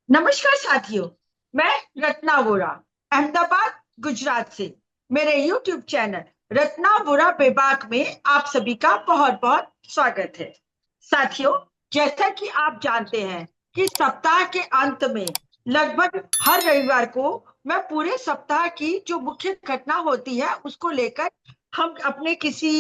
नमस्कार साथियों। मैं रत्ना वोरा अहमदाबाद गुजरात से मेरे YouTube चैनल रत्ना वोरा बेबाक में आप सभी का बहुत बहुत स्वागत है। साथियों, जैसा कि आप जानते हैं कि सप्ताह के अंत में लगभग हर रविवार को मैं पूरे सप्ताह की जो मुख्य घटना होती है उसको लेकर हम अपने किसी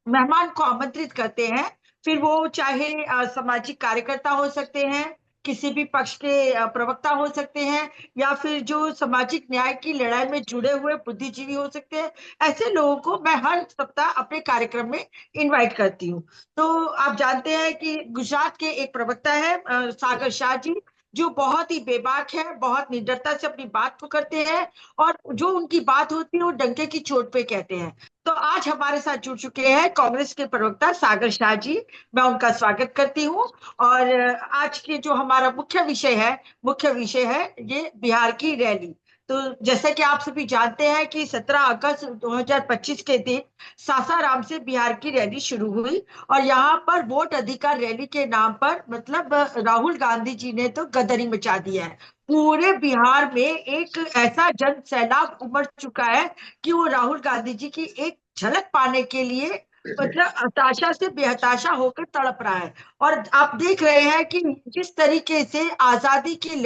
मेहमान को आमंत्रित करते हैं। फिर वो चाहे सामाजिक कार्यकर्ता हो सकते हैं, किसी भी पक्ष के प्रवक्ता हो सकते हैं, या फिर जो सामाजिक न्याय की लड़ाई में जुड़े हुए बुद्धिजीवी हो सकते हैं। ऐसे लोगों को मैं हर सप्ताह अपने कार्यक्रम में इनवाइट करती हूँ। तो आप जानते हैं कि गुजरात के एक प्रवक्ता है सागर शाह जी, जो बहुत ही बेबाक है, बहुत निडरता से अपनी बात को करते हैं, और जो उनकी बात होती है वो डंके की चोट पे कहते हैं। तो आज हमारे साथ जुड़ चुके हैं कांग्रेस के प्रवक्ता सागर शाह जी। मैं उनका स्वागत करती हूँ। और आज के जो हमारा मुख्य विषय है ये बिहार की रैली। तो जैसा कि आप सभी जानते हैं कि 17 अगस्त 2025 के दिन सासाराम से बिहार की रैली शुरू हुई, और यहाँ पर वोट अधिकार रैली के नाम पर मतलब राहुल गांधी जी ने तो गदरी मचा दिया है। पूरे बिहार में एक ऐसा जन सैलाब उमड़ चुका है कि वो राहुल गांधी जी की एक झलक पाने के लिए मतलब हताशा से बेहताशा होकर तड़प रहा है। और आप देख रहे हैं कि जिस तरीके से आजादी की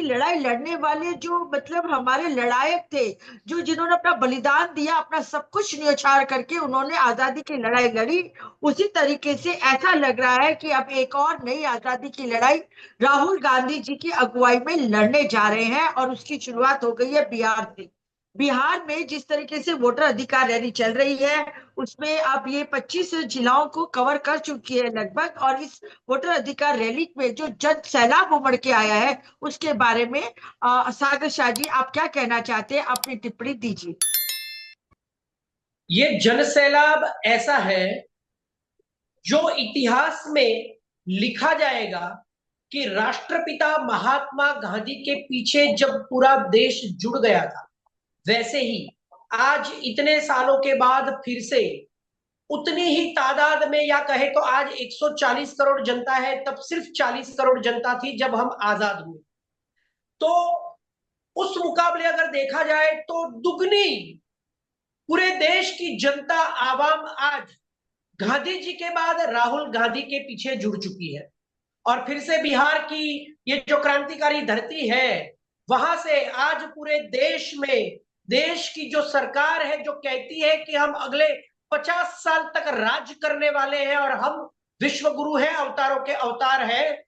लड़ाई लड़ने वाले जो मतलब हमारे लड़ायक थे, जो जिन्होंने अपना बलिदान दिया, अपना सब कुछ न्यौछावर करके उन्होंने आजादी की लड़ाई लड़ी, उसी तरीके से ऐसा लग रहा है कि अब एक और नई आजादी की लड़ाई राहुल गांधी जी की अगुवाई में लड़ने जा रहे हैं, और उसकी शुरुआत हो गई है बिहार से। बिहार में जिस तरीके से वोटर अधिकार रैली चल रही है, उसमें अब ये 25 जिलाओं को कवर कर चुकी है लगभग। और इस वोटर अधिकार रैली में जो जन सैलाब उमड़ के आया है उसके बारे में सागर शाह जी आप क्या कहना चाहते हैं, अपनी टिप्पणी दीजिए। ये जन सैलाब ऐसा है जो इतिहास में लिखा जाएगा कि राष्ट्रपिता महात्मा गांधी के पीछे जब पूरा देश जुड़ गया था, वैसे ही आज इतने सालों के बाद फिर से उतनी ही तादाद में, या कहे तो आज 140 करोड़ जनता है, तब सिर्फ 40 करोड़ जनता थी जब हम आजाद हुए। तो उस मुकाबले अगर देखा जाए तो दुगनी पूरे देश की जनता आवाम आज गांधी जी के बाद राहुल गांधी के पीछे जुड़ चुकी है। और फिर से बिहार की ये जो क्रांतिकारी धरती है, वहां से आज पूरे देश में देश की जो सरकार है जो कहती है कि हम अगले 50 साल तक राज करने वाले हैं और हम विश्व गुरु हैं, अवतारों के अवतार हैं,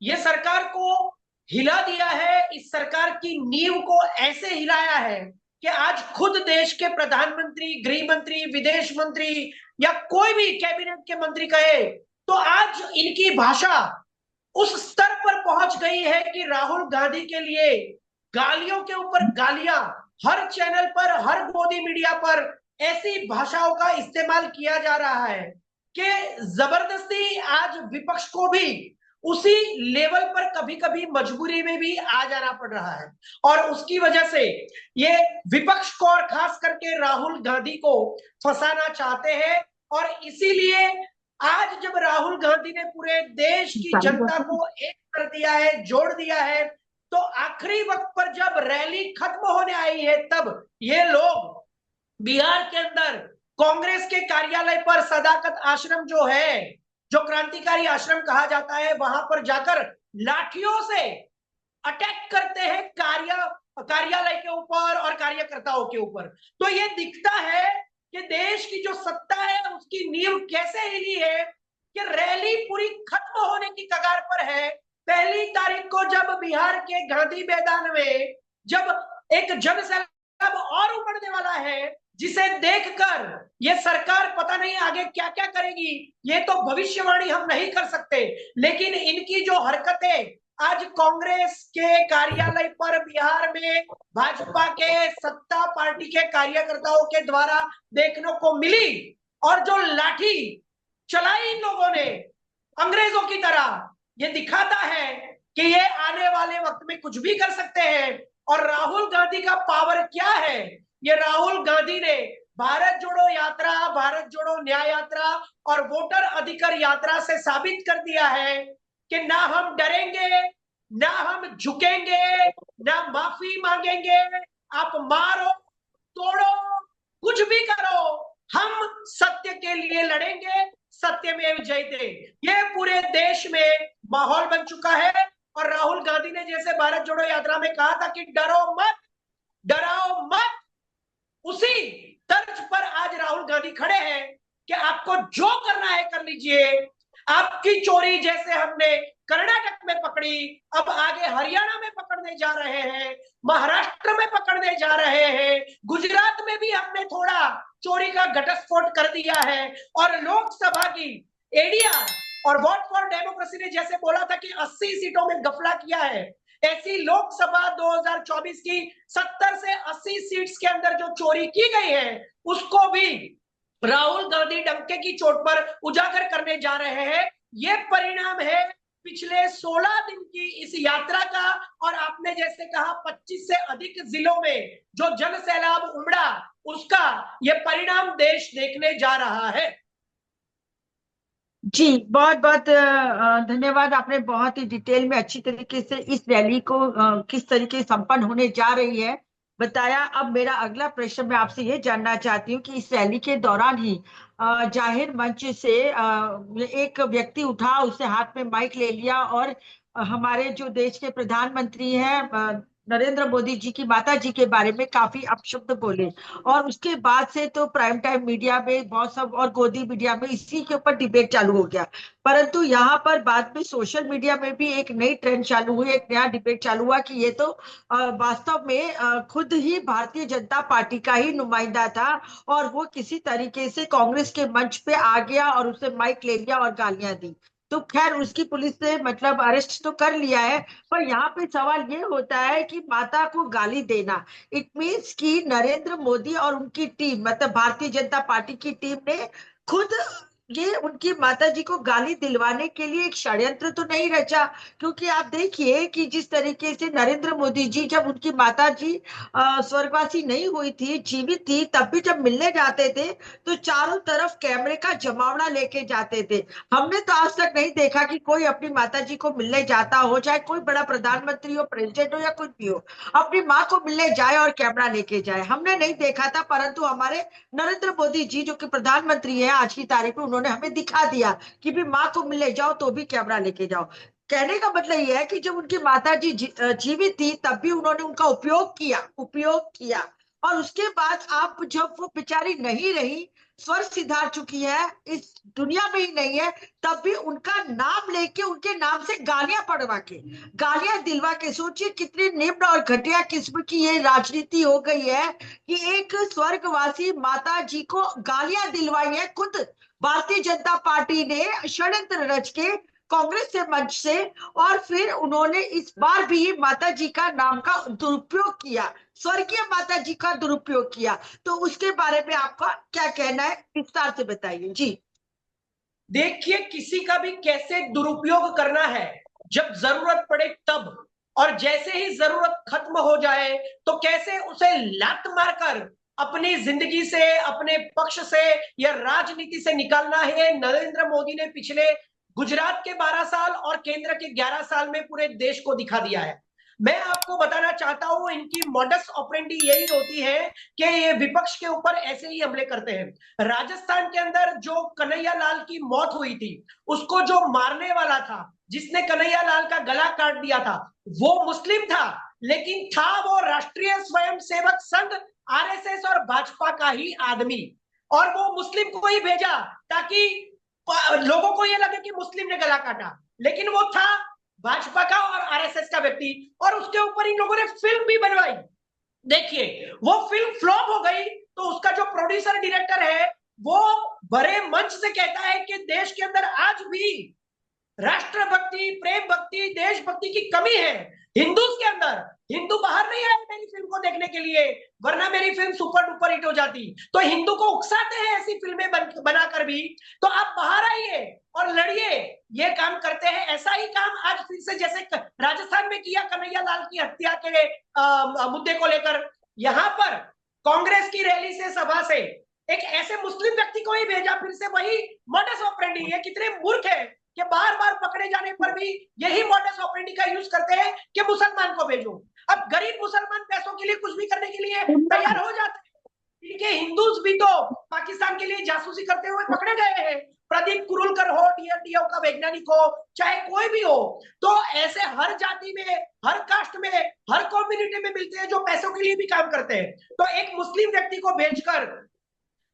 ये सरकार को हिला दिया है। इस सरकार की नींव को ऐसे हिलाया है कि आज खुद देश के प्रधानमंत्री, गृह मंत्री, विदेश मंत्री या कोई भी कैबिनेट के मंत्री कहे तो आज इनकी भाषा उस स्तर पर पहुंच गई है कि राहुल गांधी के लिए गालियों के ऊपर गालियां, हर चैनल पर, हर गोदी मीडिया पर ऐसी भाषाओं का इस्तेमाल किया जा रहा है कि जबरदस्ती आज विपक्ष को भी उसी लेवल पर कभी कभी मजबूरी में भी आ जाना पड़ रहा है। और उसकी वजह से ये विपक्ष को और खास करके राहुल गांधी को फंसाना चाहते हैं। और इसीलिए आज जब राहुल गांधी ने पूरे देश की जनता को एक कर दिया है, जोड़ दिया है, तो आखिरी वक्त पर जब रैली खत्म होने आई है, तब ये लोग बिहार के अंदर कांग्रेस के कार्यालय पर सदाकत आश्रम जो है, जो क्रांतिकारी आश्रम कहा जाता है, वहां पर जाकर लाठियों से अटैक करते हैं कार्यालय के ऊपर और कार्यकर्ताओं के ऊपर। तो ये दिखता है कि देश की जो सत्ता है उसकी नींव कैसे हिली है कि रैली पूरी खत्म होने की कगार पर है। 1 तारीख को जब बिहार के गांधी मैदान में जब एक जनसैलाब और उमड़ने वाला है, जिसे देखकर ये सरकार पता नहीं आगे क्या क्या करेगी, ये तो भविष्यवाणी हम नहीं कर सकते। लेकिन इनकी जो हरकतें आज कांग्रेस के कार्यालय पर बिहार में भाजपा के सत्ता पार्टी के कार्यकर्ताओं के द्वारा देखने को मिली, और जो लाठी चलाई इन लोगों ने अंग्रेजों की तरह, ये दिखाता है कि ये आने वाले वक्त में कुछ भी कर सकते हैं। और राहुल गांधी का पावर क्या है, ये राहुल गांधी ने भारत जोड़ो यात्रा, भारत जोड़ो न्याय यात्रा और वोटर अधिकार यात्रा से साबित कर दिया है कि ना हम डरेंगे, ना हम झुकेंगे, ना माफी मांगेंगे, आप मारो तोड़ो कुछ भी करो, हम सत्य के लिए लड़ेंगे, सत्यमेव जयते। ये पूरे देश में माहौल बन चुका है। और राहुल गांधी ने जैसे भारत जोड़ो यात्रा में कहा था कि डरो मत, डराओ मत, उसी तर्ज पर आज राहुल गांधी खड़े हैं कि आपको जो करना है कर लीजिए। आपकी चोरी जैसे हमने कर्नाटक में पकड़ी, अब आगे हरियाणा में पकड़ने जा रहे हैं, महाराष्ट्र में पकड़ने जा रहे हैं, गुजरात में भी हमने थोड़ा चोरी का घटस्फोट कर दिया है। और लोकसभा की एडीआर और वोट फॉर डेमोक्रेसी ने जैसे बोला था कि 80 सीटों में गफला किया है, ऐसी लोकसभा 2024 की 70 से 80 सीट्स के अंदर जो चोरी की गई है उसको भी राहुल गांधी डंके की चोट पर उजागर करने जा रहे हैं। ये परिणाम है पिछले 16 दिन की इस यात्रा का। और आपने जैसे कहा 25 से अधिक जिलों में जो जन सैलाब उमड़ा, उसका ये परिणाम देश देखने जा रहा है। जी, बहुत बहुत धन्यवाद। आपने बहुत ही डिटेल में अच्छी तरीके से इस रैली को किस तरीके से संपन्न होने जा रही है बताया। अब मेरा अगला प्रश्न मैं आपसे ये जानना चाहती हूँ कि इस रैली के दौरान ही जाहिर मंच से एक व्यक्ति उठा, उसने हाथ में माइक ले लिया और हमारे जो देश के प्रधानमंत्री हैं नरेंद्र मोदी जी की माता जी के बारे में काफी अपशब्द बोले। और उसके बाद से तो प्राइम टाइम मीडिया में बहुत सब और गोदी मीडिया में इसी के ऊपर डिबेट चालू हो गया। परंतु यहाँ पर बाद में सोशल मीडिया में भी एक नई ट्रेंड चालू हुई, एक नया डिबेट चालू हुआ कि ये तो वास्तव में खुद ही भारतीय जनता पार्टी का ही नुमाइंदा था और वो किसी तरीके से कांग्रेस के मंच पे आ गया और उसे माइक ले लिया और गालियां दी। तो खैर उसकी पुलिस ने मतलब अरेस्ट तो कर लिया है। पर यहाँ पे सवाल ये होता है कि माता को गाली देना, इट मीन्स कि नरेंद्र मोदी और उनकी टीम मतलब भारतीय जनता पार्टी की टीम ने खुद ये उनकी माता जी को गाली दिलवाने के लिए एक षड्यंत्र तो नहीं रचा। क्योंकि आप देखिए कि जिस तरीके से नरेंद्र मोदी जी जब उनकी माता जी स्वर्गवासी नहीं हुई थी, जीवित थी, तब भी जब मिलने जाते थे तो चारों तरफ कैमरे का जमावड़ा लेके जाते थे। हमने तो आज तक नहीं देखा कि कोई अपनी माता जी को मिलने जाता हो, चाहे कोई बड़ा प्रधानमंत्री हो, प्रेसिडेंट हो या कुछ भी हो, अपनी माँ को मिलने जाए और कैमरा लेके जाए, हमने नहीं देखा था। परंतु हमारे नरेंद्र मोदी जी जो कि प्रधानमंत्री है आज की तारीख में, उन्होंने हमें दिखा दिया कि भी माँ को मिलने जाओ तो भी कैमरा लेके जाओ। कहने का मतलब यह है कि जब उनकी माता जी जीवित थी तब भी उन्होंने उनका उपयोग किया। और उसके बाद आप जब वो बेचारी नहीं रही, स्वर सिधार चुकी है, इस दुनिया में ही नहीं है, तब भी उनका नाम लेके उनके नाम से गालियां पड़वा के, गालियां दिलवा के, सोचिए कितनी निम्न और घटिया किस्म की ये राजनीति हो गई है कि एक स्वर्गवासी माता जी को गालियां दिलवाई है खुद भारतीय जनता पार्टी ने षड्यंत्र रच के कांग्रेस से मंच से। और फिर उन्होंने इस बार भी माता जी का नाम का दुरुपयोग किया, स्वर्गीय माता जी का दुरुपयोग किया। तो उसके बारे में आपका क्या कहना है, विस्तार से बताइए जी। देखिए किसी का भी कैसे दुरुपयोग करना है, जब जरूरत पड़े तब, और जैसे ही जरूरत खत्म हो जाए तो कैसे उसे लात मारकर अपनी जिंदगी से, अपने पक्ष से या राजनीति से निकालना है। नरेंद्र मोदी ने पिछले गुजरात के 12 साल और केंद्र के 11 साल में पूरे देश को दिखा दिया है। मैं आपको बताना चाहता हूं इनकी मॉडस ऑपरेंडी यही होती है कि ये विपक्ष के ऊपर ऐसे ही हमले करते हैं। राजस्थान के अंदर जो कन्हैया लाल की मौत हुई थी, उसको जो मारने वाला था, जिसने कन्हैया लाल का गला काट दिया था, वो मुस्लिम था, लेकिन था वो राष्ट्रीय स्वयंसेवक संघ आरएसएस और भाजपा का ही आदमी। और वो मुस्लिम को ही भेजा ताकि लोगों को ये लगे कि मुस्लिम ने गला काटा, लेकिन वो था भाजपा का और आरएसएस का व्यक्ति। और उसके ऊपर इन लोगों ने फिल्म भी बनवाई। देखिए वो फिल्म फ्लॉप हो गई तो उसका जो प्रोड्यूसर डायरेक्टर है वो बड़े मंच से कहता है कि देश के अंदर आज भी राष्ट्रभक्ति, प्रेम भक्ति, देशभक्ति की कमी है हिंदूज के अंदर। हिंदू बाहर नहीं आए मेरी फिल्म को देखने के लिए, वरना मेरी फिल्म सुपर डुपर हिट हो जाती। तो हिंदू को उकसाते हैं ऐसी फिल्में बनाकर भी, तो आप बाहर आइए और लड़िए। ये काम करते हैं। ऐसा ही काम आज फिर से जैसे राजस्थान में किया कन्हैया लाल की हत्या के मुद्दे को लेकर, यहां पर कांग्रेस की रैली से, सभा से एक ऐसे मुस्लिम व्यक्ति को ही भेजा, फिर से वही मॉडस ऑपरेंडी है। कितने मूर्ख है कि बार बार पकड़े जाने पर भी यही मॉडस ऑपरेंडी का यूज करते हैं कि मुसलमान को भेजो। अब गरीब मुसलमान पैसों के लिए कुछ भी करने के लिए तैयार हो जाते हैं। इनके हिंदूज भी तो पाकिस्तान के लिए जासूसी करते हुए पकड़े गए हैं। प्रदीप कुरुलकर हो, डीआरडीओ का वैज्ञानिक हो, चाहे कोई भी हो, तो ऐसे हर जाति में, हर कास्ट में, हर कम्युनिटी में मिलते हैं जो पैसों के लिए भी काम करते हैं। तो एक मुस्लिम व्यक्ति को भेजकर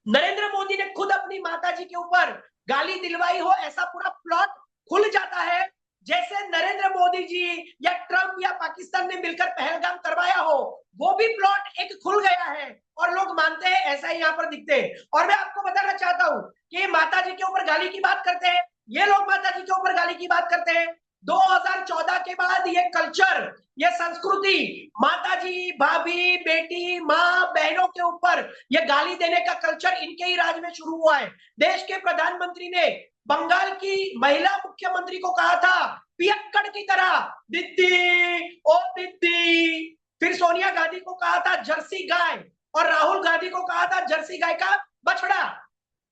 नरेंद्र मोदी ने खुद अपनी माता जी के ऊपर गाली दिलवाई हो, ऐसा पूरा प्लॉट खुल जाता है। जैसे नरेंद्र मोदी जी या ट्रंप या पाकिस्तान ने मिलकर पहलगाम करवाया हो, वो भी प्लॉट एक खुल गया है और लोग मानते हैं, ऐसा ही यहाँ पर दिखते हैं। और मैं आपको बताना चाहता हूं कि माता जी के ऊपर गाली की बात करते हैं, ये लोग माता जी के ऊपर गाली की बात करते हैं। 2014 के बाद ये कल्चर, ये संस्कृति, माता जी, भाभी, बेटी, माँ, बहनों के ऊपर ये गाली देने का कल्चर इनके ही राज में शुरू हुआ है। देश के प्रधानमंत्री ने बंगाल की महिला मुख्यमंत्री को कहा था पियक्कड़ की तरह, दीदी ओ दीदी। फिर सोनिया गांधी को कहा था जर्सी गाय, और राहुल गांधी को कहा था जर्सी गाय का बछड़ा।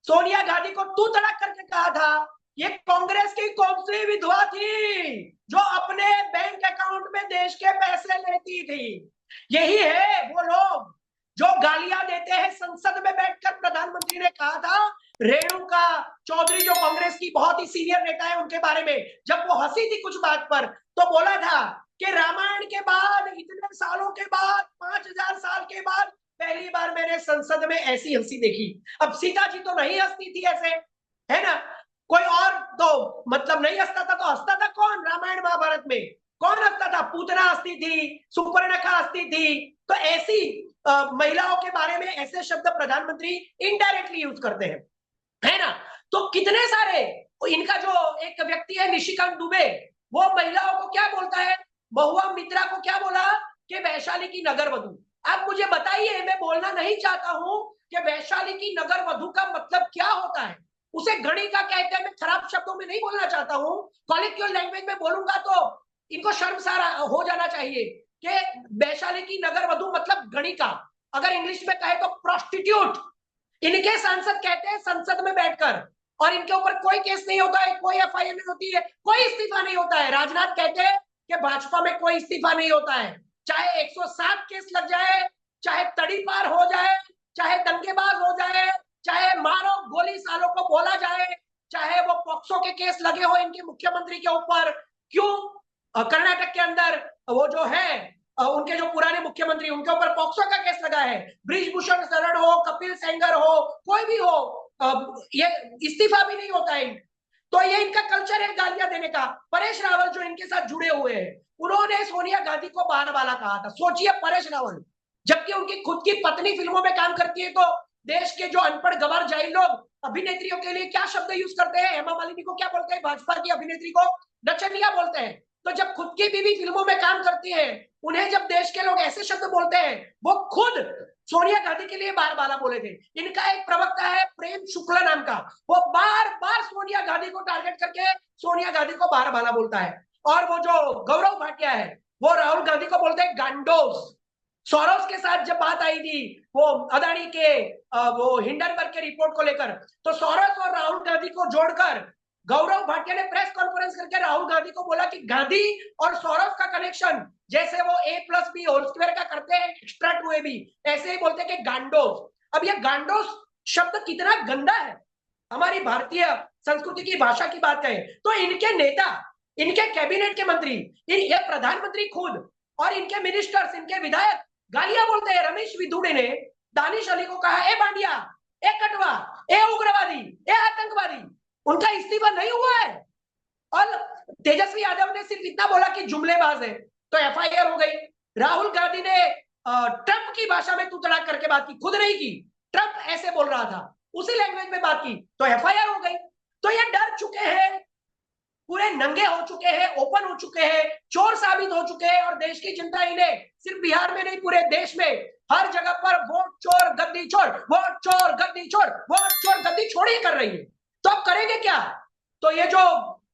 सोनिया गांधी को तू तड़क करके कहा था। ये कांग्रेस की कौन सी विधवा थी जो अपने बैंक अकाउंट में देश के पैसे लेती थी? यही है वो लोग जो गालियां देते हैं संसद में बैठकर। प्रधानमंत्री ने कहा था रेणुका चौधरी, जो कांग्रेस की बहुत ही सीनियर नेता है, उनके बारे में जब वो हंसी थी कुछ बात पर, तो बोला था कि रामायण के बाद, इतने सालों के बाद, 5000 साल के बाद पहली बार मैंने संसद में ऐसी हंसी देखी। अब सीता जी तो नहीं हंसती थी ऐसे, है ना? कोई और तो मतलब नहीं हंसता था, तो हंसता था कौन? रामायण महाभारत में कौन हंसता था? पूतना हंसती थी, सुपर्णखा हंसती थी। तो ऐसी महिलाओं के बारे में ऐसे शब्द प्रधानमंत्री इनडायरेक्टली यूज करते हैं, है ना? तो कितने सारे, इनका जो एक व्यक्ति है निशिकांत दुबे, वो महिलाओं को क्या बोलता है? महुआ मित्रा को क्या बोला कि वैशाली की नगर वधु। आप मुझे बताइए, मैं बोलना नहीं चाहता हूं कि वैशाली की नगर वधु का मतलब क्या होता है, उसे गणिका कहते हैं। मैं खराब शब्दों में नहीं बोलना चाहता हूं, कॉलेक्टिव लैंग्वेज में बोलूंगा तो इनको शर्मसार हो जाना चाहिए कि वैशाली की नगर वधु मतलब गणिका। अगर इंग्लिश में कहे तो प्रोस्टिट्यूट। इनके सांसद कहते हैं संसद में बैठकर, और इनके ऊपर कोई केस नहीं होता है, कोई एफआईआर नहीं होती है, कोई इस्तीफा नहीं होता है। राजनाथ कहते हैं कि भाजपा में कोई इस्तीफा नहीं होता है, चाहे 107 केस लग जाए, चाहे तड़ीपार हो जाए, चाहे दंगेबाज हो जाए, चाहे मारो गोली सालों को बोला जाए, चाहे वो पॉक्सो के केस लगे हो इनके मुख्यमंत्री के ऊपर। क्यों? कर्नाटक के अंदर वो जो है उनके जो पुराने मुख्यमंत्री, उनके ऊपर पॉक्सो का केस लगा है। ब्रिजभूषण शरण हो, कपिल सेंगर हो, कोई भी हो, ये इस्तीफा भी नहीं होता है। तो ये इनका कल्चर है गालियां देने का। परेश रावल जो इनके साथ जुड़े हुए हैं, उन्होंने सोनिया गांधी को बार वाला कहा था। सोचिए, परेश रावल, जबकि उनकी खुद की पत्नी फिल्मों में काम करती है, तो देश के जो अनपढ़ गंवार जाहिल लोग अभिनेत्रियों के लिए क्या शब्द यूज करते हैं? हेमा मालिनी को क्या बोलते हैं? भाजपा की अभिनेत्री को नचनिया बोलते हैं। तो जब खुद की बीवी फिल्मों में काम करती है, उन्हें जब देश के लोग ऐसे शब्द बोलते हैं, वो खुद सोनिया गांधी के लिए बार बाला बोले थे। इनका एक प्रवक्ता है प्रेम शुक्ला नाम का, वो बार बार सोनिया गांधी को टारगेट करके सोनिया गांधी को बार बाला बोलता है। और वो जो गौरव भाटिया है, वो राहुल गांधी को बोलते हैं गांडोस। सोरोस के साथ जब बात आई थी वो अदानी के वो हिंडनबर्ग के रिपोर्ट को लेकर, तो सोरोस और राहुल गांधी को जोड़कर गौरव भाटिया ने प्रेस कॉन्फ्रेंस करके राहुल गांधी को बोला कि गांधी और सोरोस का कनेक्शन जैसे वो A+B होल स्क्वायर का करते हैं एक्स्ट्रा 2AB, ऐसे ही बोलते हैं कि गांडोस। अब ये गांडोस शब्द कितना गंदा है। हमारी भारतीय संस्कृति की भाषा की बात करें तो इनके नेता, इनके कैबिनेट के मंत्री, ये प्रधानमंत्री खुद और इनके मिनिस्टर्स, इनके विधायक गालियां बोलते हैं। रमेश विधुड़े ने दानिश अली को कहा, ए बांडिया, ए कटवा, ए उग्रवादी, ए आतंकवादी। उनका इस्तीफा नहीं हुआ है। और तेजस्वी यादव ने सिर्फ इतना बोला कि जुमलेबाज है, तो एफआईआर हो गई। राहुल गांधी ने ट्रंप की भाषा में तू तड़ाक करके बात की, खुद नहीं की, ट्रंप ऐसे बोल रहा था, उसी लैंग्वेज में बात की, तो एफआईआर हो गई। तो ये डर चुके हैं, पूरे नंगे हो चुके हैं, ओपन हो चुके हैं, चोर साबित हो चुके हैं। और देश की चिंता इन्हें सिर्फ बिहार में नहीं, पूरे देश में हर जगह पर वोट चोर गद्दी छोड़, वोट चोर गद्दी छोड़, वोट चोर गद्दी छोड़ ही कर रही है। तो अब करेंगे क्या? तो ये जो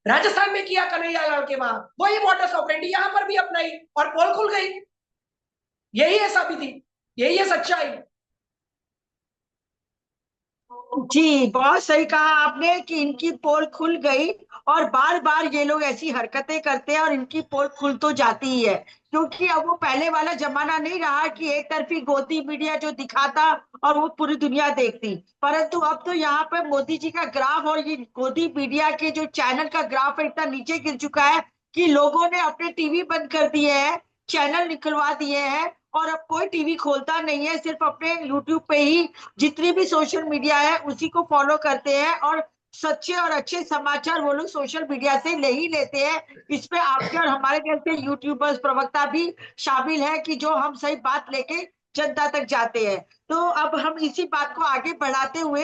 राजस्थान में किया कन्हैया लाल के वहां, वही मॉडस ऑपरेंडी यहां पर भी अपनाई और पोल खुल गई। यही है साबिती, यही है सच्चाई। जी, बहुत सही कहा आपने कि इनकी पोल खुल गई और बार बार ये लोग ऐसी हरकतें करते हैं और इनकी पोल खुल तो जाती ही है, क्योंकि अब वो पहले वाला जमाना नहीं रहा कि एक तरफी गोदी मीडिया जो दिखाता और वो पूरी दुनिया देखती। परंतु अब तो यहाँ पे मोदी जी का ग्राफ और ये गोदी मीडिया के जो चैनल का ग्राफ है इतना नीचे गिर चुका है कि लोगों ने अपने टीवी बंद कर दिए हैं, चैनल निकलवा दिए हैं और अब कोई टीवी खोलता नहीं है, सिर्फ अपने यूट्यूब पे ही जितनी भी सोशल मीडिया है उसी को फॉलो करते हैं और सच्चे और अच्छे समाचार वो लोग सोशल मीडिया से ले ही लेते हैं। इसमें आपके और हमारे जैसे यूट्यूबर्स प्रवक्ता भी शामिल है कि जो हम सही बात लेके जनता तक जाते हैं। तो अब हम इसी बात को आगे बढ़ाते हुए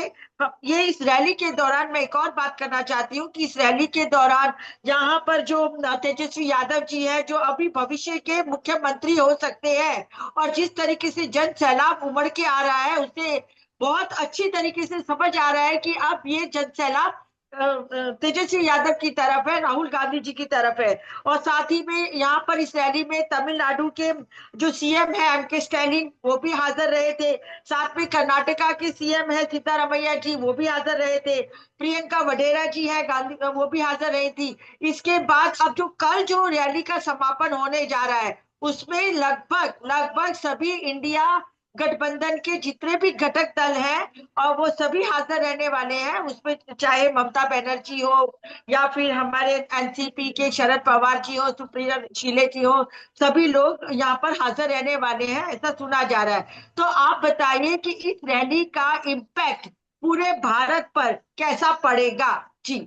ये इस रैली के दौरान मैं एक और बात करना चाहती हूँ कि इस रैली के दौरान यहाँ पर जो तेजस्वी यादव जी है जो अभी भविष्य के मुख्यमंत्री हो सकते हैं और जिस तरीके से जन सैलाब उमड़ के आ रहा है उससे बहुत अच्छी तरीके से समझ आ रहा है कि अब ये जन सैलाब तेजस्वी यादव की तरफ है, राहुल गांधी जी की तरफ है। और साथ ही में यहाँ पर इस रैली में तमिलनाडु के जो सीएम है एम के स्टैलिन वो भी हाजिर रहे थे, साथ में कर्नाटका के सीएम है सिद्धारमैया जी वो भी हाजिर रहे थे, प्रियंका वडेरा जी है गांधी वो भी हाजिर रही थी। इसके बाद अब जो कल जो रैली का समापन होने जा रहा है उसमें लगभग लगभग सभी इंडिया गठबंधन के जितने भी घटक दल हैं और वो सभी हाजिर रहने वाले हैं, उसमें चाहे ममता बनर्जी हो या फिर हमारे एनसीपी के शरद पवार जी हो, सुप्रिया शीले जी हो, सभी लोग यहाँ पर हाजिर रहने वाले हैं ऐसा सुना जा रहा है। तो आप बताइए कि इस रैली का इम्पैक्ट पूरे भारत पर कैसा पड़ेगा जी।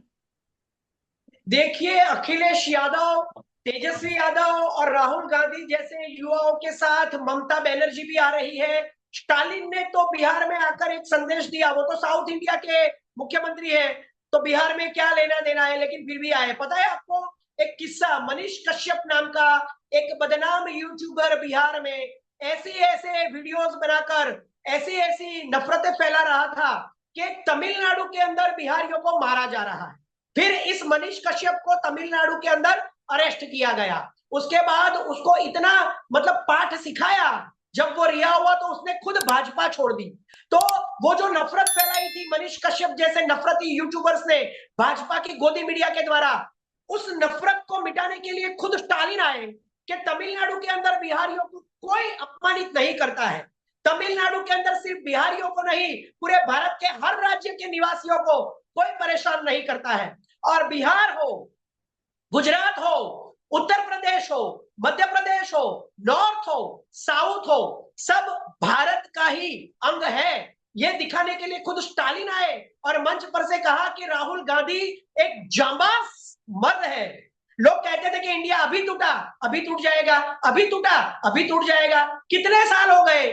देखिए, अखिलेश यादव, तेजस्वी यादव और राहुल गांधी जैसे युवाओं के साथ ममता बनर्जी भी आ रही है। स्टालिन ने तो बिहार में आकर एक संदेश दिया, वो तो साउथ इंडिया के मुख्यमंत्री है तो बिहार में क्या लेना देना है, लेकिन फिर भी आए। पता है आपको एक किस्सा, मनीष कश्यप नाम का एक बदनाम यूट्यूबर बिहार में ऐसे ऐसे वीडियोस बनाकर ऐसी ऐसी नफरतें फैला रहा था कि तमिलनाडु के अंदर बिहारियों को मारा जा रहा है। फिर इस मनीष कश्यप को तमिलनाडु के अंदर अरेस्ट किया गया। उसके बाद उसको इतना मतलब पाठ सिखाया, जब वो रिहा हुआ तो उसने खुद भाजपा छोड़ दी। तो वो जो नफरत फैलाई थी मनीष कश्यप जैसे नफरती यूट्यूबर्स ने भाजपा की गोदी मीडिया के द्वारा, उस नफरत को मिटाने के लिए खुद स्टालिन आए कि तमिलनाडु के अंदर बिहारियों को कोई अपमानित नहीं करता है। तमिलनाडु के अंदर सिर्फ बिहारियों को नहीं, पूरे भारत के हर राज्य के निवासियों को कोई परेशान नहीं करता है। और बिहार हो, गुजरात हो, उत्तर प्रदेश हो, मध्य प्रदेश हो, नॉर्थ हो, साउथ हो, सब भारत का ही अंग है। ये दिखाने के लिए खुद स्टालिन आए और मंच पर से कहा कि राहुल गांधी एक जांबाज मर्द है। लोग कहते थे कि इंडिया अभी टूटा, अभी टूट जाएगा, अभी टूटा, अभी टूट जाएगा। कितने साल हो गए,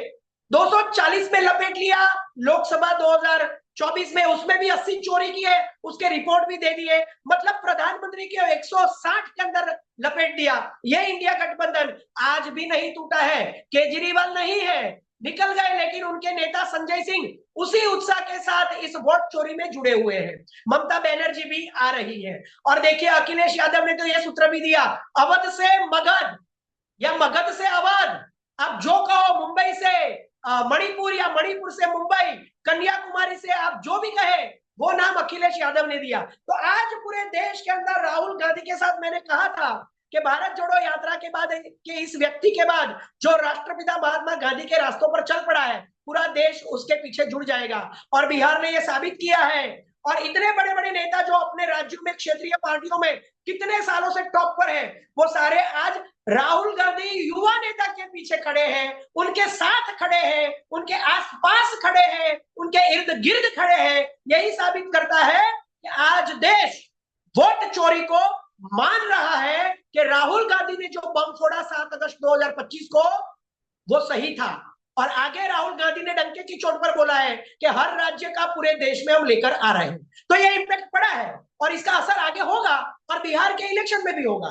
240 में लपेट लिया लोकसभा 2024 में, उसमें भी 80 चोरी की है, उसके रिपोर्ट भी दे दिए। मतलब प्रधानमंत्री के 160 के अंदर लपेट दिया। ये इंडिया गठबंधन आज भी नहीं टूटा है। केजरीवाल नहीं है, निकल गए, लेकिन उनके नेता संजय सिंह उसी उत्साह के साथ इस वोट चोरी में जुड़े हुए हैं। ममता बनर्जी भी आ रही है। और देखिए अखिलेश यादव ने तो यह सूत्र भी दिया, अवध से मगध या मगध से अवध, आप जो कहो, मुंबई से मणिपुर या मणिपुर से मुंबई, कन्याकुमारी से आप जो भी कहे, वो नाम अखिलेश यादव ने दिया। तो आज पूरे देश के अंदर राहुल गांधी के साथ मैंने कहा था कि भारत जोड़ो यात्रा के बाद के इस व्यक्ति के बाद जो राष्ट्रपिता महात्मा गांधी के रास्तों पर चल पड़ा है, पूरा देश उसके पीछे जुड़ जाएगा। और बिहार ने यह साबित किया है। और इतने बड़े बड़े नेता जो अपने राज्यों में क्षेत्रीय पार्टियों में कितने सालों से टॉप पर है, वो सारे आज राहुल गांधी युवा नेता के पीछे खड़े हैं, उनके साथ खड़े हैं, उनके आसपास खड़े हैं, उनके इर्द गिर्द खड़े हैं। यही साबित करता है कि आज देश वोट चोरी को मान रहा है कि राहुल गांधी ने जो बम फोड़ा 7 अगस्त 2025 को, वो सही था। और आगे राहुल गांधी ने डंके की चोट पर बोला है कि हर राज्य का पूरे देश में हम लेकर आ रहे हैं। तो ये इम्पैक्ट पड़ा है और इसका असर आगे होगा और बिहार के इलेक्शन में भी होगा।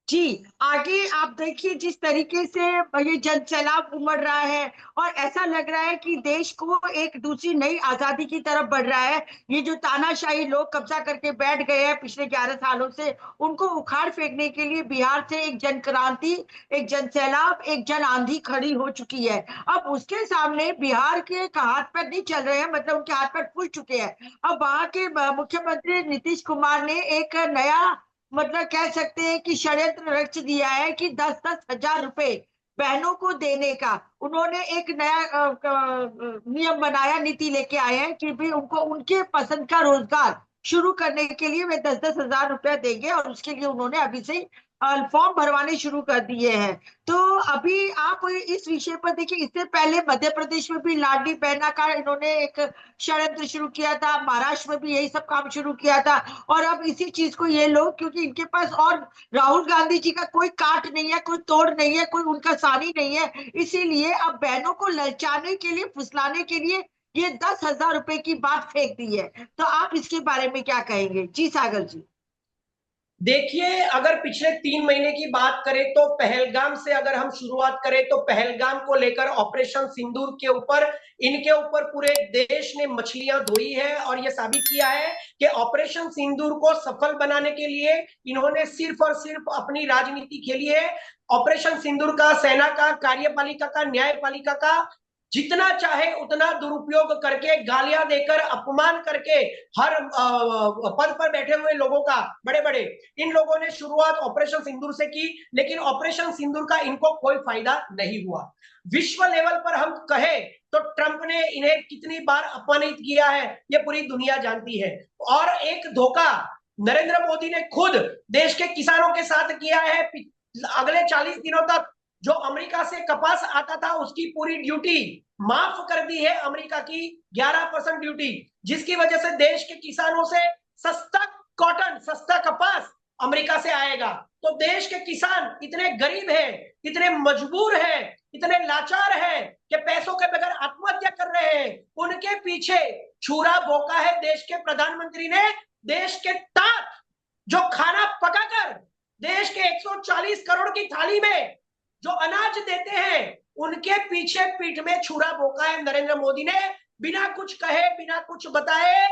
जी, आगे आप देखिए जिस तरीके से ये जन सैलाब उमड़ रहा है और ऐसा लग रहा है कि देश को एक दूसरी नई आजादी की तरफ बढ़ रहा है। ये जो तानाशाही लोग कब्जा करके बैठ गए हैं पिछले 11 सालों से, उनको उखाड़ फेंकने के लिए बिहार से एक जन क्रांति, एक जन सैलाब, एक जन आंधी खड़ी हो चुकी है। अब उसके सामने बिहार के हाथ पैर नहीं चल रहे हैं, मतलब उनके हाथ पैर फूल चुके हैं। अब वहां के मुख्यमंत्री नीतीश कुमार ने एक नया, मतलब कह सकते हैं कि षड्यंत्र रच दिया है कि 10-10 हजार रुपए बहनों को देने का उन्होंने एक नया नियम बनाया, नीति लेके आए हैं कि भी उनको उनके पसंद का रोजगार शुरू करने के लिए वे 10-10 हजार रुपया देंगे, और उसके लिए उन्होंने अभी से फॉर्म भरवाने शुरू कर दिए हैं। तो अभी आप इस विषय पर देखिए, इससे पहले मध्य प्रदेश में भी लाडली बहना का इन्होंने एक षड्यंत्र शुरू किया था, महाराष्ट्र में भी यही सब काम शुरू किया था, और अब इसी चीज को ये लोग, क्योंकि इनके पास और राहुल गांधी जी का कोई काट नहीं है, कोई तोड़ नहीं है, कोई उनका सानी नहीं है, इसीलिए अब बहनों को ललचाने के लिए, फुसलाने के लिए ये 10 हजार रुपए की बात फेंक दी है। तो आप इसके बारे में क्या कहेंगे? जी सागर जी। देखिए, अगर पिछले 3 महीने की बात करें तो पहलगाम से अगर हम शुरुआत करें तो पहलगाम को लेकर ऑपरेशन सिंदूर के ऊपर, इनके ऊपर पूरे देश ने मछलियां धोई है और यह साबित किया है कि ऑपरेशन सिंदूर को सफल बनाने के लिए इन्होंने सिर्फ और सिर्फ अपनी राजनीति खेली है। ऑपरेशन सिंदूर का, सेना का, कार्यपालिका का, न्यायपालिका का जितना चाहे उतना दुरुपयोग करके, गालियां देकर, अपमान करके, हर पद पर बैठे हुए लोगों का, बड़े बड़े, इन लोगों ने शुरुआत ऑपरेशन सिंदूर से की, लेकिन ऑपरेशन सिंदूर का इनको कोई फायदा नहीं हुआ। विश्व लेवल पर हम कहे तो ट्रंप ने इन्हें कितनी बार अपमानित किया है ये पूरी दुनिया जानती है। और एक धोखा नरेंद्र मोदी ने खुद देश के किसानों के साथ किया है। अगले 40 दिनों तक जो अमेरिका से कपास आता था उसकी पूरी ड्यूटी माफ कर दी है, अमेरिका की 11% ड्यूटी, जिसकी वजह से देश के किसानों से सस्ता कॉटन, सस्ता कपास अमेरिका से आएगा। तो देश के किसान इतने गरीब हैं, इतने मजबूर हैं, इतने लाचार हैं कि पैसों के बगैर आत्महत्या कर रहे हैं। उनके पीछे छुरा भोंका है देश के प्रधानमंत्री ने। देश के तात जो खाना पकाकर देश के 140 करोड़ की थाली में जो अनाज देते हैं, उनके पीछे पीठ में छुरा भोंका है नरेंद्र मोदी ने, बिना कुछ कहे, बिना कुछ बताए।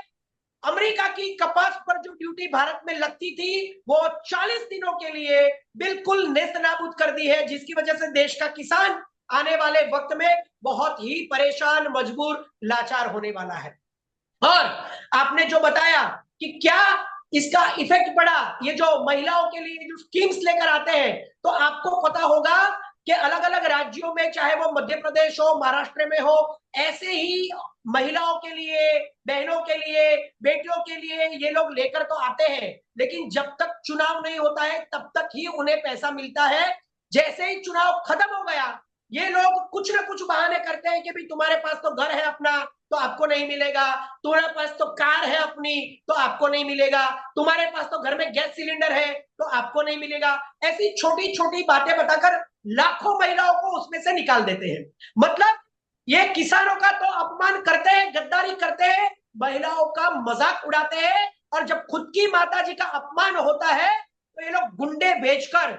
अमेरिका की कपास पर जो ड्यूटी भारत में लगती थी वो 40 दिनों के लिए बिल्कुल नेस्तनाबूद कर दी है, जिसकी वजह से देश का किसान आने वाले वक्त में बहुत ही परेशान, मजबूर, लाचार होने वाला है। और आपने जो बताया कि क्या इसका इफेक्ट पड़ा, ये जो महिलाओं के लिए जो स्कीम्स लेकर आते हैं, तो आपको पता होगा कि अलग अलग राज्यों में, चाहे वो मध्य प्रदेश हो, महाराष्ट्र में हो, ऐसे ही महिलाओं के लिए, बहनों के लिए, बेटियों के लिए ये लोग लेकर तो आते हैं, लेकिन जब तक चुनाव नहीं होता है तब तक ही उन्हें पैसा मिलता है। जैसे ही चुनाव खत्म हो गया, ये लोग कुछ ना कुछ बहाने करते हैं कि भाई तुम्हारे पास तो घर है अपना तो आपको नहीं मिलेगा, तुम्हारे पास तो कार है अपनी तो आपको नहीं मिलेगा, तुम्हारे पास तो घर में गैस सिलेंडर है तो आपको नहीं मिलेगा। ऐसी छोटी छोटी बातें बताकर लाखों महिलाओं को उसमें से निकाल देते हैं। मतलब ये किसानों का तो अपमान करते हैं, गद्दारी करते हैं, महिलाओं का मजाक उड़ाते हैं, और जब खुद की माता जी का अपमान होता है तो ये लोग गुंडे भेजकर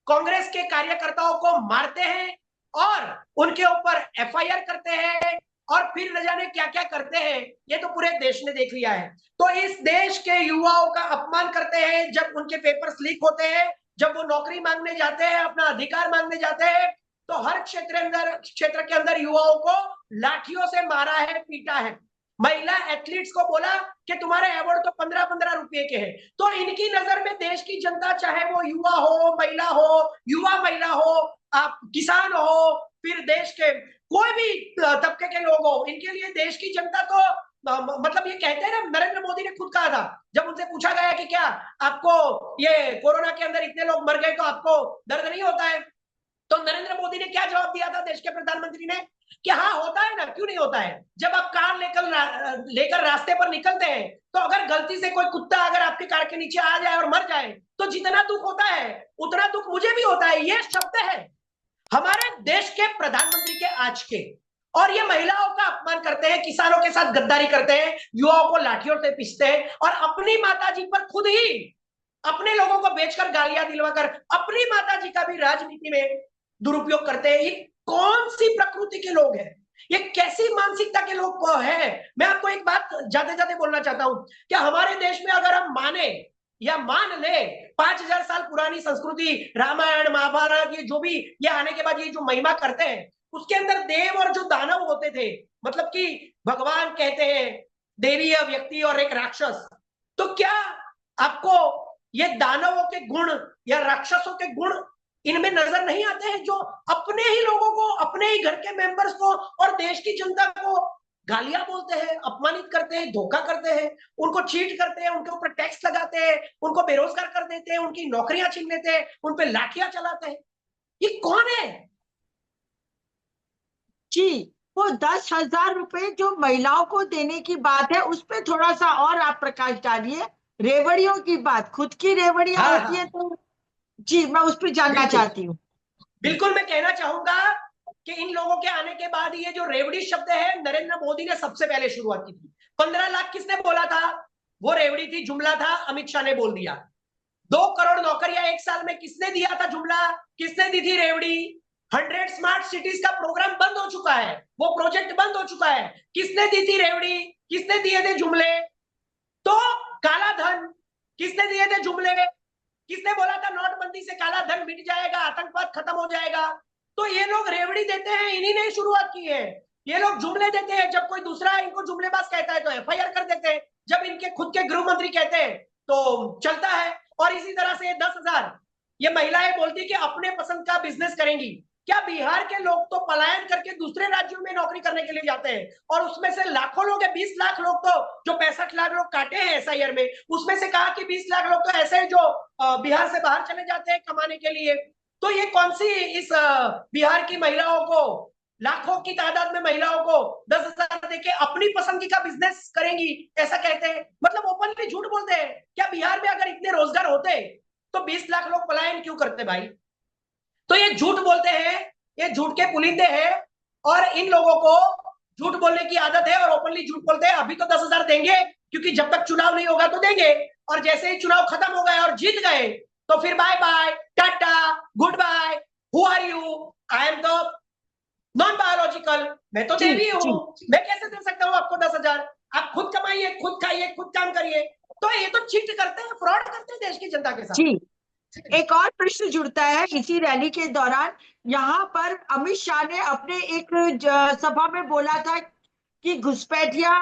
कांग्रेस के कार्यकर्ताओं को मारते हैं और उनके ऊपर एफआईआर करते हैं और फिर न जाने क्या क्या करते हैं। ये तो पूरे देश ने देख लिया है। तो इस देश के युवाओं का अपमान करते हैं जब उनके पेपर्स लीक होते हैं, जब वो नौकरी मांगने जाते हैं, अपना अधिकार मांगने जाते हैं, तो हर क्षेत्र के अंदर युवाओं को लाठियों से मारा है, पीटा है। महिला एथलीट्स को बोला कि तुम्हारे अवार्ड तो 15-15 रुपए के हैं। तो इनकी नजर में देश की जनता, चाहे वो युवा हो, महिला हो, युवा महिला हो, आप किसान हो, फिर देश के कोई भी तबके के लोग हो, इनके लिए देश की जनता तो मतलब ये कहते हैं ना, नरेंद्र मोदी ने खुद कहा था जब उनसे पूछा गया कि क्या आपको ये कोरोना के अंदर इतने लोग मर गए तो आपको दर्द नहीं होता है, तो नरेंद्र मोदी ने क्या जवाब दिया था देश के प्रधानमंत्री ने कि हाँ होता है ना, क्यों नहीं होता है। जब आप कार लेकर रास्ते पर निकलते हैं तो अगर गलती से कोई कुत्ता अगर आपकी कार के नीचे आ जाए और मर जाए तो जितना दुख होता है उतना दुख मुझे भी होता है। ये शब्द है हमारे देश के प्रधानमंत्री के आज के। और ये महिलाओं का अपमान करते हैं, किसानों के साथ गद्दारी करते हैं, युवाओं को लाठियों से पीसते हैं और अपनी माताजी पर खुद ही अपने लोगों को बेचकर गालियां दिलवाकर अपनी माता जी का भी राजनीति में दुरुपयोग करते हैं। ये कौन सी प्रकृति के लोग हैं? ये कैसी मानसिकता के लोग को है? मैं आपको एक बात जाते जाते बोलना चाहता हूं कि हमारे देश में अगर हम माने या मान ले 5000 साल पुरानी संस्कृति, रामायण महाभारत, ये जो भी ये आने के बाद ये जो महिमा करते हैं, उसके अंदर देव और जो दानव होते थे, मतलब कि भगवान कहते हैं देवीय व्यक्ति और एक राक्षस, तो क्या आपको ये दानवों के गुण या राक्षसों के गुण इनमें नजर नहीं आते हैं, जो अपने ही लोगों को, अपने ही घर के मेंबर्स को और देश की जनता को गालियां बोलते हैं, अपमानित करते हैं, धोखा करते हैं, उनको चीट करते हैं, उनके ऊपर टैक्स लगाते हैं, उनको बेरोजगार कर देते हैं, उनकी नौकरियां छीन लेते हैं, उन पे लाठियां चलाते हैं? ये कौन है? जी, वो 10,000 रुपए जो महिलाओं को देने की बात है, उस पे थोड़ा सा और आप प्रकाश डालिए। रेवड़ियों की बात, खुद की रेवड़ियां हाँ होती है हाँ, तो जी, मैं उस पे जानना बिल्कुल चाहती हूँ। बिल्कुल। मैं कहना चाहूंगा कि इन लोगों के आने के बाद ये जो रेवड़ी शब्द है, नरेंद्र मोदी ने सबसे पहले शुरुआत की थी। 15 लाख किसने बोला था? वो रेवड़ी थी, जुमला था, अमित शाह ने बोल दिया। 2 करोड़ नौकरियां एक साल में किसने दिया था? जुमला। किसने दी थी? रेवड़ी। 100 स्मार्ट सिटीज का प्रोग्राम बंद हो चुका है, वो प्रोजेक्ट बंद हो चुका है। किसने दी थी? रेवड़ी। किसने दिए थे? जुमले। तो काला धन किसने दिए थे? जुमले। किसने बोला था नोटबंदी से काला धन मिट जाएगा, आतंकवाद खत्म हो जाएगा? तो ये लोग रेवड़ी देते हैं, इन्हीं ने शुरुआत की है। ये लोग जुमले देते हैं, जब कोई दूसरा इनको जुमलेबाज कहता है तो एफआईआर कर देते हैं, जब इनके खुद के गृह मंत्री कहते हैं तो चलता है। और इसी तरह से 10,000 ये महिलाएं बोलती कि अपने पसंद का बिजनेस करेंगी। क्या बिहार के लोग तो पलायन करके दूसरे राज्यों में नौकरी करने के लिए जाते हैं, और उसमें से लाखों लोग है, 20 लाख लोग तो जो 65 लाख लोग काटे हैं एसआईआर में, उसमें से कहा कि 20 लाख लोग तो ऐसे हैं जो बिहार से बाहर चले जाते हैं कमाने के लिए। तो ये कौन सी इस बिहार की महिलाओं को, लाखों की तादाद में महिलाओं को 10,000 देके अपनी पसंद का बिजनेस करेंगी ऐसा कहते हैं? मतलब ओपनली झूठ बोलते हैं। क्या बिहार में अगर इतने रोजगार होते तो 20 लाख लोग पलायन क्यों करते भाई? तो ये झूठ बोलते हैं, ये झूठ के पुलिंदे हैं, और इन लोगों को झूठ बोलने की आदत है और ओपनली झूठ बोलते हैं। अभी तो 10,000 देंगे, क्योंकि जब तक चुनाव नहीं होगा तो देंगे, और जैसे ही चुनाव खत्म हो गए और जीत गए तो फिर bye bye, tata, goodbye, who are you, I am the non biological, मैं तो जी देवी हूं, जी मैं कैसे दे सकता हूं आपको 10,000? आप खुद कमाइए, खुद खाइए, खुद काम करिए। तो ये तो चीट करते हैं, फ्रॉड करते हैं देश की जनता के साथ। जी। एक और प्रश्न जुड़ता है इसी रैली के दौरान। यहाँ पर अमित शाह ने अपने एक सभा में बोला था कि घुसपैठिया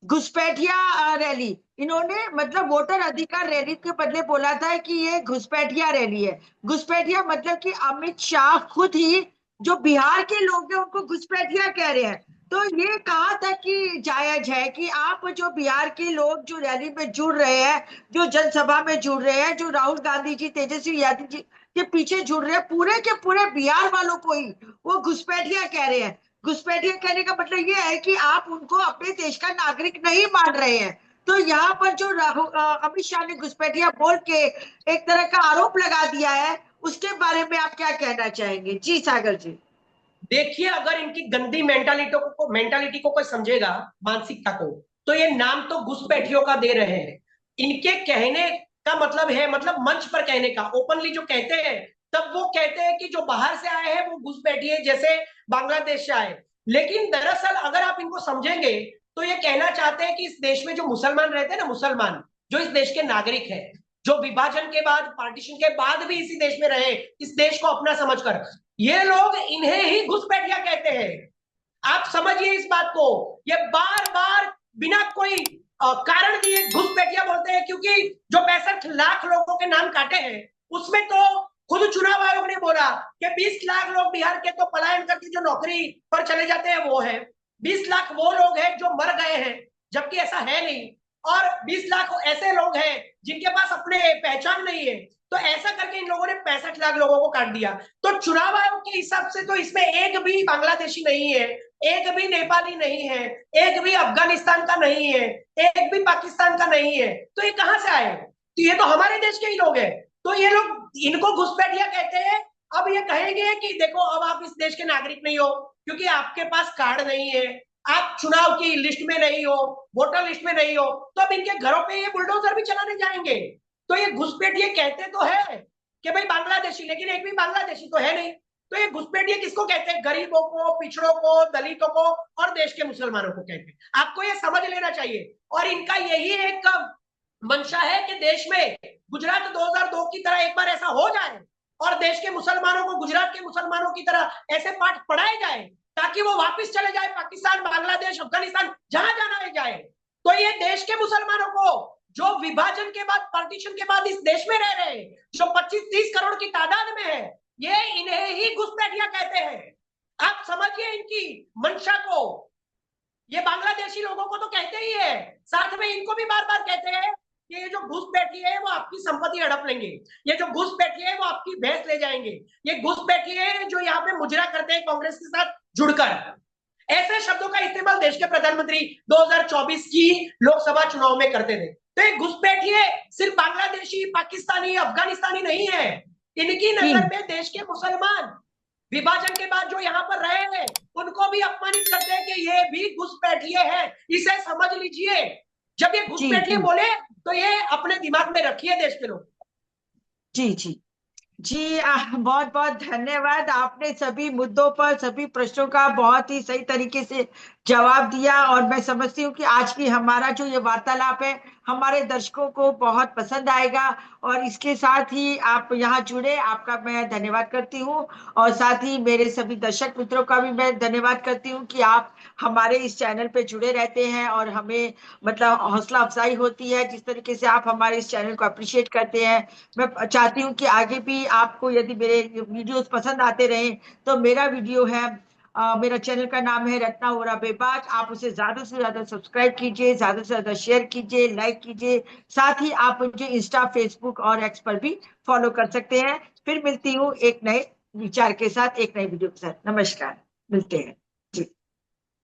घुसपैठिया रैली, इन्होंने मतलब वोटर अधिकार रैली के बदले बोला था कि ये घुसपैठिया रैली है। घुसपैठिया मतलब कि अमित शाह खुद ही जो बिहार के लोग हैं उनको घुसपैठिया कह रहे हैं। तो ये कहा था कि जायज है कि आप जो बिहार के लोग जो रैली में जुड़ रहे हैं, जो जनसभा में जुड़ रहे हैं, जो राहुल गांधी जी, तेजस्वी यादव जी के पीछे जुड़ रहे हैं, पूरे के पूरे बिहार वालों को ही वो घुसपैठिया कह रहे हैं। घुसपैठिया कहने का मतलब ये है कि आप उनको अपने देश का नागरिक नहीं मान रहे हैं। तो यहाँ पर जो अमित शाह ने घुसपैठिया बोल के एक तरह का आरोप लगा दिया है, उसके बारे में आप क्या कहना चाहेंगे? जी सागर जी। देखिए, अगर इनकी गंदी मेंटालिटी को कोई समझेगा, मानसिकता को, तो ये नाम तो घुसपैठियों का दे रहे हैं। इनके कहने का मतलब है, मतलब मंच पर कहने का, ओपनली जो कहते हैं, तब वो कहते हैं कि जो बाहर से आए हैं वो घुसपैठिए, जैसे बांग्लादेश से आए। लेकिन दरअसल अगर आप इनको समझेंगे तो ये कहना चाहते हैं कि इस देश में जो मुसलमान रहते हैं ना, मुसलमान जो इस देश के नागरिक है, जो विभाजन के बाद, पार्टीशन के बाद भी इसी देश में रहे, इस देश को अपना समझकर, ये लोग इन्हें ही घुसपैठिया कहते हैं। आप समझिए इस बात को। ये बार बार बिना कोई कारण दिए घुसपैठिया बोलते हैं, क्योंकि जो 65 लाख लोगों के नाम काटे हैं उसमें तो खुद चुनाव आयोग ने बोला कि 20 लाख लोग बिहार के तो पलायन करके जो नौकरी पर चले जाते हैं वो है, 20 लाख वो लोग हैं जो मर गए हैं, जबकि ऐसा है नहीं, और 20 लाख ऐसे लोग हैं जिनके पास अपने पहचान नहीं है। तो ऐसा करके इन लोगों ने 65 लाख लोगों को काट दिया। तो चुनाव आयोग के हिसाब से तो इसमें एक भी बांग्लादेशी नहीं है, एक भी नेपाली नहीं है, एक भी अफगानिस्तान का नहीं है, एक भी पाकिस्तान का नहीं है। तो ये कहां से आए? तो ये तो हमारे देश के ही लोग हैं। तो ये लोग इनको घुसपैठिया कहते हैं। अब ये कहेंगे कि देखो, अब आप इस देश के नागरिक नहीं हो क्योंकि आपके पास कार्ड नहीं है, आप चुनाव की लिस्ट में नहीं हो, वोटर लिस्ट में नहीं हो, तो अब इनके घरों पे ये बुलडोजर भी चलाने जाएंगे। तो ये घुसपैठिए कहते तो है कि भाई बांग्लादेशी, लेकिन एक भी बांग्लादेशी तो है नहीं। तो ये घुसपैठिए किसको कहते हैं? गरीबों को, पिछड़ों को, दलितों को और देश के मुसलमानों को कहते हैं। आपको ये समझ लेना चाहिए। और इनका यही एक मंशा है कि देश में गुजरात 2002 की तरह एक बार ऐसा हो जाए और देश के मुसलमानों को गुजरात के मुसलमानों की तरह ऐसे पाठ पढ़ाए जाए ताकि वो वापस चले जाए पाकिस्तान, बांग्लादेश, अफगानिस्तान, जहां जाना है जाए। तो ये देश के मुसलमानों को जो विभाजन के बाद, पार्टीशन के बाद इस देश में रह रहे हैं, जो 25-30 करोड़ की तादाद में है, ये इन्हें ही घुसपैठिया कहते हैं। आप समझिए इनकी मंशा को। ये बांग्लादेशी लोगों को तो कहते ही है, साथ में इनको भी बार बार कहते हैं कि ये जो घुसपैठी है वो आपकी संपत्ति हड़प लेंगे, ये जो घुसपैठी है वो आपकी भैंस ले जाएंगे, ये घुसपैठी है जो यहाँ पे मुजरा करते हैं कांग्रेस के साथ जुड़कर। ऐसे शब्दों का इस्तेमाल देश के प्रधानमंत्री 2024 की लोकसभा चुनाव में करते थे। तो ये घुसपैठिए सिर्फ बांग्लादेशी, पाकिस्तानी, अफगानिस्तानी नहीं है, इनकी नजर में देश के मुसलमान विभाजन के बाद जो यहाँ पर रहे हैं उनको भी अपमानित करते हैं कि ये भी घुसपैठिए हैं। इसे समझ लीजिए। जब ये घुसपैठिए बोले तो ये अपने दिमाग में रखिए देश के लोग। जी जी जी, बहुत बहुत धन्यवाद। आपने सभी मुद्दों पर, सभी प्रश्नों का बहुत ही सही तरीके से जवाब दिया और मैं समझती हूँ कि आज की हमारा जो ये वार्तालाप है हमारे दर्शकों को बहुत पसंद आएगा। और इसके साथ ही आप यहाँ जुड़े, आपका मैं धन्यवाद करती हूँ। और साथ ही मेरे सभी दर्शक मित्रों का भी मैं धन्यवाद करती हूँ कि आप हमारे इस चैनल पे जुड़े रहते हैं और हमें मतलब हौसला अफजाई होती है जिस तरीके से आप हमारे इस चैनल को अप्रिशिएट करते हैं। मैं चाहती हूँ कि आगे भी आपको यदि मेरे वीडियोस पसंद आते रहे तो मेरा वीडियो है, मेरा चैनल का नाम है रत्ना वोरा बेबाक। आप उसे ज्यादा से ज्यादा सब्सक्राइब कीजिए, ज्यादा से ज्यादा शेयर कीजिए, लाइक कीजिए। साथ ही आप मुझे इंस्टा, फेसबुक और एक्स पर भी फॉलो कर सकते हैं। फिर मिलती हूँ एक नए विचार के साथ, एक नई वीडियो के साथ। नमस्कार, मिलते हैं।